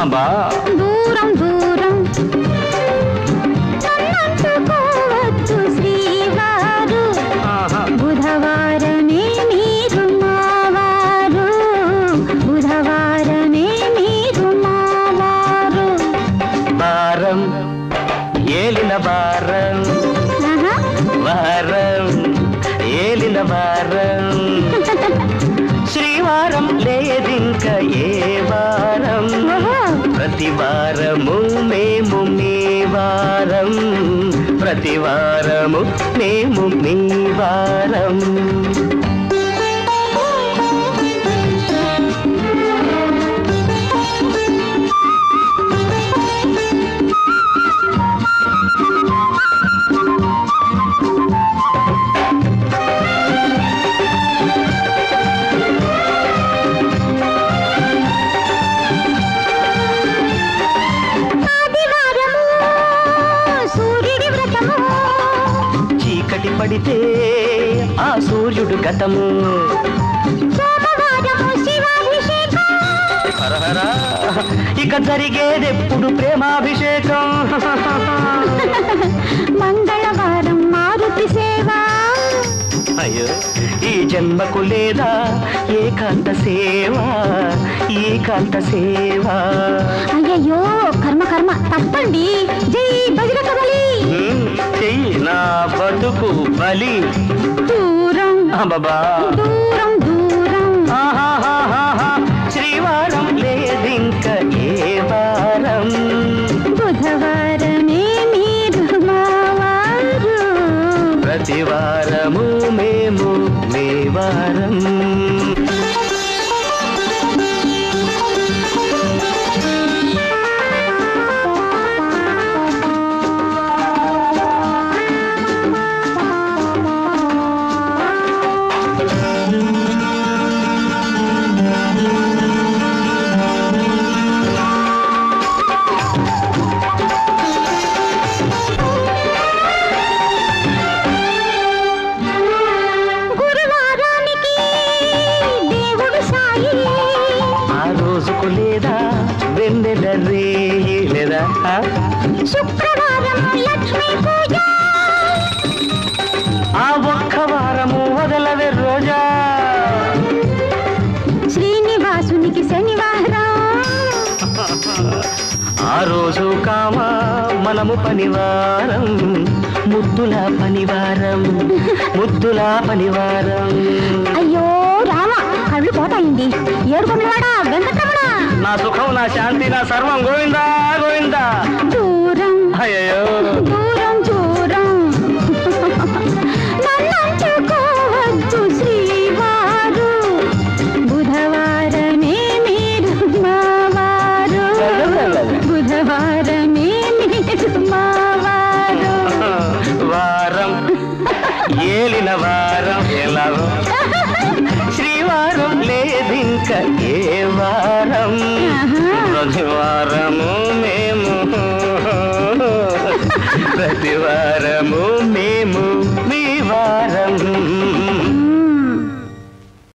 అబ్బా దూరం దూరం నన్నంటుకోవచ్చు శ్రీవారు బుధవారమే మీరు మావారు బుధవారమే మీరు మావారు వారం ఏలిన వారం వారం ఏలిన వారం శ్రీవారం లేదింక ఏ వారం ప్రతి వారము మేము మీ వారం ప్రతి వారము మేము మీ వారం పడితే ఆ సూర్యుడు గతము హరహరా ఇక జరిగేదెప్పుడు ప్రేమాభిషేకం మంగళవారం మారుతి సేవ అయ్యో ఈ జన్మకు లేదా ఏకాంత సేవ ఏకాంత సేవ అయ్యయ్యో కర్మ కర్మ తప్పండి జై బజరంగ బలి చెయ్యి నా బతుకు బలి దూరం బాబా దూరం దూరం శ్రీవారం లేదింక ఏ వారం బుధవారమే మీరు మావారు ప్రతి వారము మేము మీ వారం లేదా వెన్నెల రేయి లేదా శుక్రవారం లక్ష్మీ పూజ ఆ ఒక్క వారము వదలవే రోజా శ్రీనివాసునికి శనివారం ఆ రోజు కామ మనము పనివారం ముద్దుల పనివారం ముద్దుల పనివారం అయ్యో రామ కళ్ళు పోతాయండి ఏడుకొండవాడా వెంకటరమణ నా సుఖం నా శాంతి నా సర్వం గోవిందా గోవిందా దూరం అయ్యో దూరం దూరం నన్నంటుకోవచ్చు శ్రీవారు బుధవారమే మీరు మావారు బుధవారమే మీరు మావారు వారం ఏలిన వారం ఎలాగో శ్రీవారం లేదింక ఏ వారం ప్రతి వారము మేము ప్రతి వారము మేము